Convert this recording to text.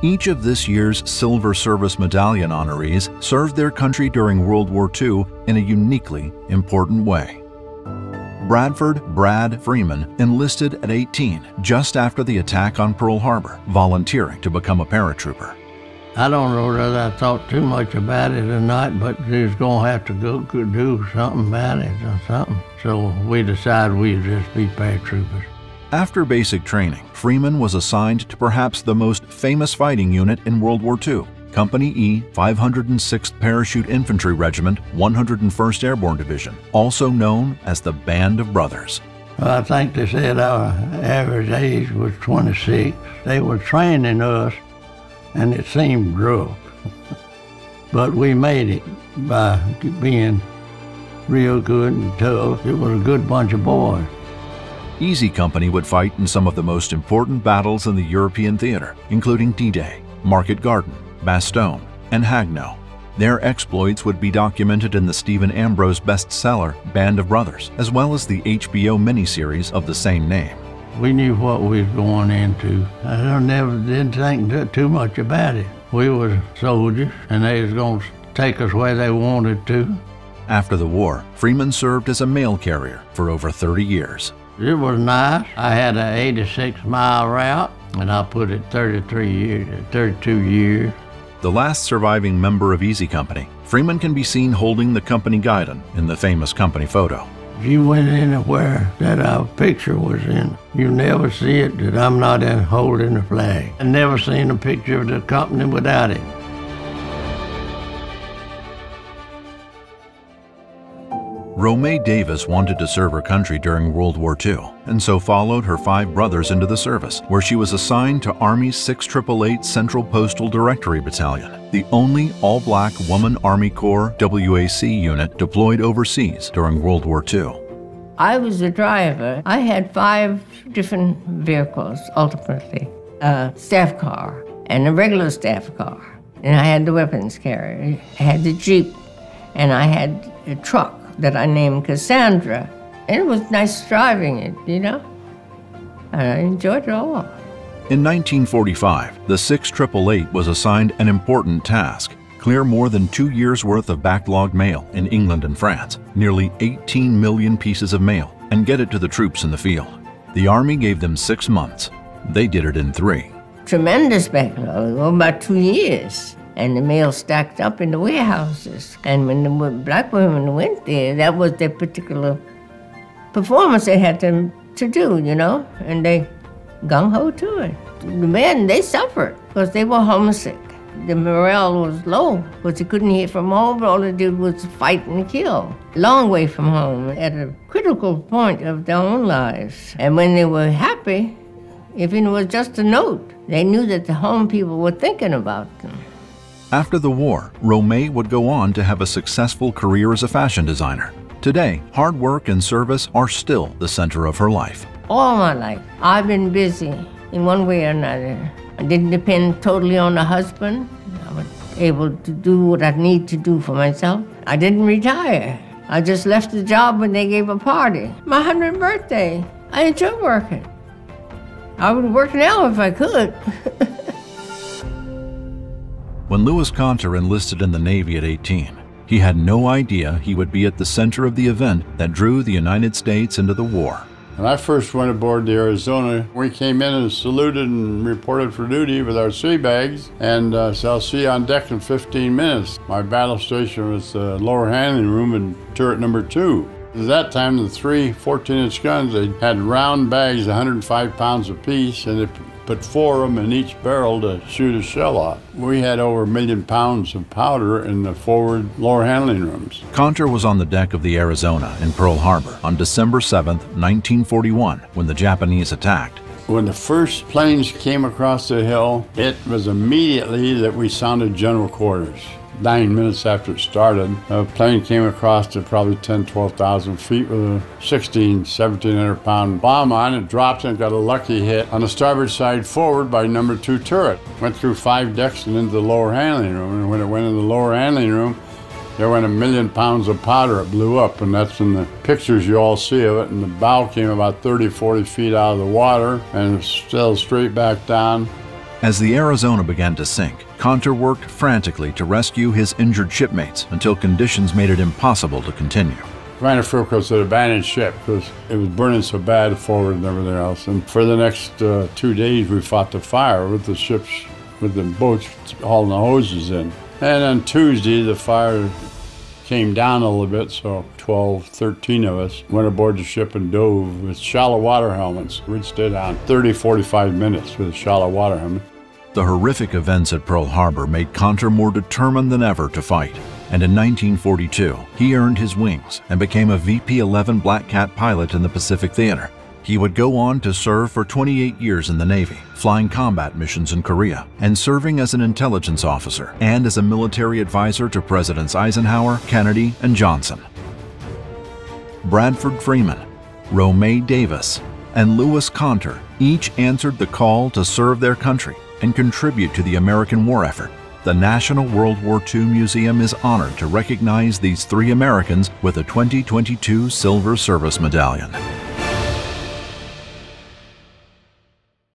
Each of this year's Silver Service Medallion honorees served their country during World War II in a uniquely important way. Bradford Brad Freeman enlisted at 18, just after the attack on Pearl Harbor, volunteering to become a paratrooper. I don't know whether I thought too much about it or not, but we was going to have to go do something about it or something. So we decided we'd just be paratroopers. After basic training, Freeman was assigned to perhaps the most famous fighting unit in World War II, Company E, 506th Parachute Infantry Regiment, 101st Airborne Division, also known as the Band of Brothers. Well, I think they said our average age was 26. They were training us, and it seemed rough. But we made it by being real good and tough. It was a good bunch of boys. Easy Company would fight in some of the most important battles in the European theater, including D-Day, Market Garden, Bastogne, and Haguenau. Their exploits would be documented in the Stephen Ambrose bestseller Band of Brothers, as well as the HBO miniseries of the same name. We knew what we was going into. I didn't think too much about it. We were soldiers, and they was going to take us where they wanted to. After the war, Freeman served as a mail carrier for over 30 years. It was nice. I had an 86-mile route, and I put it 32 years. The last surviving member of Easy Company, Freeman can be seen holding the company guidon in the famous company photo. If you went anywhere that our picture was in, you never see it that I'm not holding the flag. I never seen a picture of the company without it. Romay Davis wanted to serve her country during World War II, and so followed her 5 brothers into the service, where she was assigned to Army's 6888 Central Postal Directory Battalion, the only all-black Woman Army Corps WAC unit deployed overseas during World War II. I was the driver. I had 5 different vehicles, ultimately. A staff car and a regular staff car. And I had the weapons carrier. I had the Jeep, and I had a truck that I named Cassandra. And it was nice driving it, you know? And I enjoyed it all. In 1945, the 6888 was assigned an important task: clear more than 2 years' worth of backlogged mail in England and France, nearly 18 million pieces of mail, and get it to the troops in the field. The Army gave them 6 months. They did it in 3. Tremendous backlog, about 2 years. And the mail stacked up in the warehouses. And when the black women went there, that was their particular performance they had to do, you know? And they gung-ho to it. The men, they suffered because they were homesick. The morale was low because they couldn't hear from home, but all they did was fight and kill. Long way from home, at a critical point of their own lives. And when they were happy, if it was just a note, they knew that the home people were thinking about them. After the war, Romay would go on to have a successful career as a fashion designer. Today, hard work and service are still the center of her life. All my life, I've been busy in one way or another. I didn't depend totally on the husband. I was able to do what I need to do for myself. I didn't retire. I just left the job when they gave a party. My 100th birthday. I enjoy working. I would work now if I could. When Louis Conter enlisted in the Navy at 18, he had no idea he would be at the center of the event that drew the United States into the war. When I first went aboard the Arizona, we came in and saluted and reported for duty with our sea bags, and so I'll see you on deck in 15 minutes. My battle station was the lower handling room in turret number 2. At that time, the 3 14-inch guns, they had round bags, 105 pounds apiece, and they put 4 of them in each barrel to shoot a shell off. We had over 1 million pounds of powder in the forward lower handling rooms. Conter was on the deck of the Arizona in Pearl Harbor on December 7, 1941, when the Japanese attacked. When the first planes came across the hill, it was immediately that we sounded general quarters. 9 minutes after it started, a plane came across to probably 10,000, 12,000 feet with a 1,700 pound bomb on it, dropped and got a lucky hit on the starboard side forward by number 2 turret. Went through 5 decks and into the lower handling room, and when it went in the lower handling room, there went 1 million pounds of powder. It blew up, and that's in the pictures you all see of it, and the bow came about 30, 40 feet out of the water, and it sailed straight back down. As the Arizona began to sink, Conter worked frantically to rescue his injured shipmates until conditions made it impossible to continue. Trying to focus was an abandoned ship because it was burning so bad forward and everything else. And for the next 2 days, we fought the fire with the ships, with the boats hauling the hoses in. And on Tuesday, the fire came down a little bit, so 12, 13 of us went aboard the ship and dove with shallow water helmets. We'd stay down 30, 45 minutes with a shallow water helmet. The horrific events at Pearl Harbor made Conter more determined than ever to fight. And in 1942, he earned his wings and became a VP-11 Black Cat pilot in the Pacific Theater. He would go on to serve for 28 years in the Navy, flying combat missions in Korea, and serving as an intelligence officer and as a military advisor to Presidents Eisenhower, Kennedy, and Johnson. Bradford Freeman, Romay Davis, and Louis Conter each answered the call to serve their country and contribute to the American war effort. The National World War II Museum is honored to recognize these 3 Americans with a 2022 Silver Service Medallion.